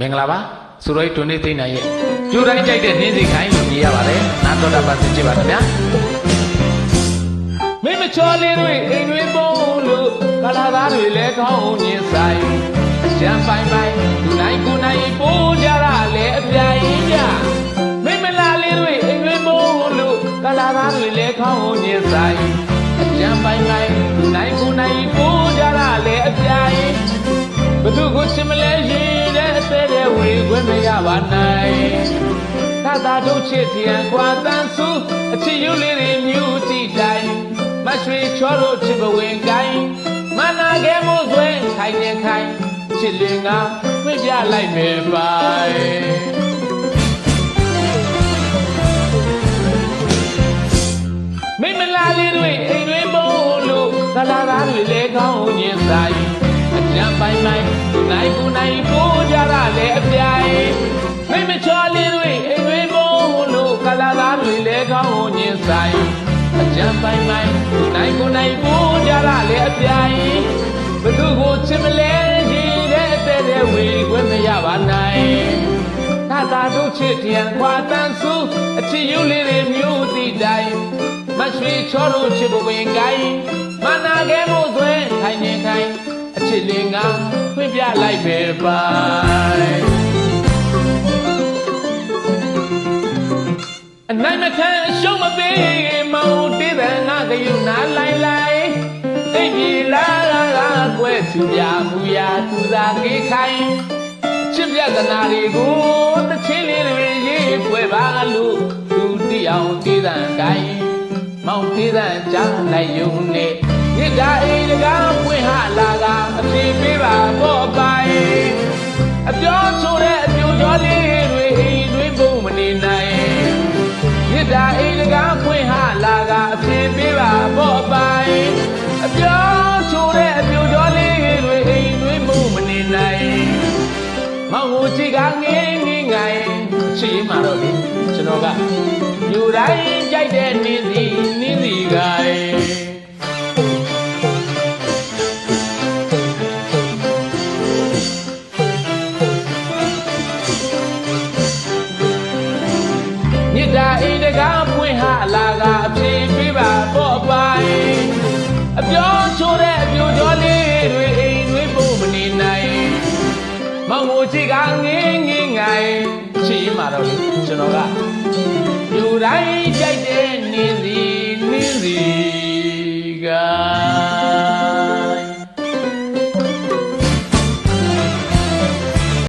မင်္ဂလာပါဆိုတော့တွန်းနေသိနိုင်ရဲ့ပြိုတိုင်းကြိုက်တဲ့နှင်းစီခိုင်းလို့မြည်ရပါတယ်နားတော်တာပါသိချင်ပါခင်ဗျာမင်းမချောလေးတွေအိမ်တွေပုံလို့ကလာသားတွေလဲကောင်းညင်ဆိုင်အရှမ်းပိုင်ပိုင်သူနိုင်ကိုနိုင်ပိုးကြတာလဲအပြိုင်ကြမင်းမလာလေးတွေအိမ်တွေပုံလို့ကလာသားတွေလဲကောင်းညင်ဆိုင်အရှမ်းပိုင်ပိုင်သူနိုင်ကိုနိုင်ပိုးကြတာလဲအပြိုင်ဘသူကိုချင်မလဲရင်တဲ့အသေးတဲ့ဝေခွင့်မရပါနိုင်သာသာတို့ချစ်ထျံကွာတန်စုအချစ်ယူလေးတွေမြူကြည့်တိုင်းမရွှေချောတို့ချစ်ပဝင်ကိုင်းမနာခဲမို့ဆွဲခိုင်နေခိုင်ချစ်လင်ကပြပြလိုက်မယ်ပါမိမလာလေးတွေအိမ်တွေပုံလို့ကလာသားတွေလဲကောင်းညင်ဆိုင်အကြံပိုင်ပိုင်နိုင်ကိုနိုင်ကိုကြတာလဲအပြိုင်မိမချောလေးတွေအိမ်တွေပုံလို့ကလာသားတွေလဲကောင်းညင်ဆိုင်အကြံပိုင်ပိုင်နိုင်ကိုနိုင်ကိုကြတာလဲအပြိုင်ဘသူကိုချစ်မလဲရင်တဲ့အသက်တဲ့ဝေခွင့်မရပါနိုင်သာသာတို့ချစ်ထျံခွာတန်စုအချစ်ယူလေးတွေမျိုးတည်တိုင်းမရွှေချောတို့ချစ်ပဝင်ကိုင်းမနာခဲမို့ဆွဲခိုင်နေခိုင်အချစ်လင်ကဖွင့်ပြလိုက်ပဲပါအနိုင်မခံအရှုံးမပေးမောင်တေးတဲ့ငါကယူနာလိုက်လိုက်အိပ်ပြေလာလာကွဲသူပြမူရာသူသာကေးခိုင်ချစ်ပြဒနာတွေကိုတချင်းလေးတွေရေးပွဲပါလို့သူတိအောင်တေးတဲ့ကိုင်းမောင်တေးတဲ့ကြားလိုက်ယုံနဲ့မြစ်တာအိမ်တကားပွင့်ဟလာကအပြေပေးပါတော့ပိုင်အပြောချိုးတဲ့အပြိုကျော်လေးတွေအိမ်တွင်ပုံမနေနိုင်မြစ်တာအိမ်တကားပွင့်ဟလာကအပြေပေးပါတော့ပိုင်အပြောချိုးတဲ့အပြိုကျော်လေးတွေအိမ်တွင်ပုံမနေနိုင်မောင်ကိုကြည့်ကငင်းငင်းငိုင်ချစ်ရင်မှာတော့လေကျွန်တော်ကယူတိုင်းကြိုက်တဲ့နေစီကိုင်မြစ်တာအိမ်တကားပွင့်ဟလာကအပြေပေးပါတော့ပိုင်အပြောချိုးတဲ့အပြိုကျော်လေးတွေအိမ်တွေပုံမနေနိုင်မောင်ကိုကြည့်ကငင်းငင်းငိုင်ချစ်ရင်မှာတော့လေကျွန်တော်ကယူတိုင်းကြိုက်တဲ့နေစီကိုင်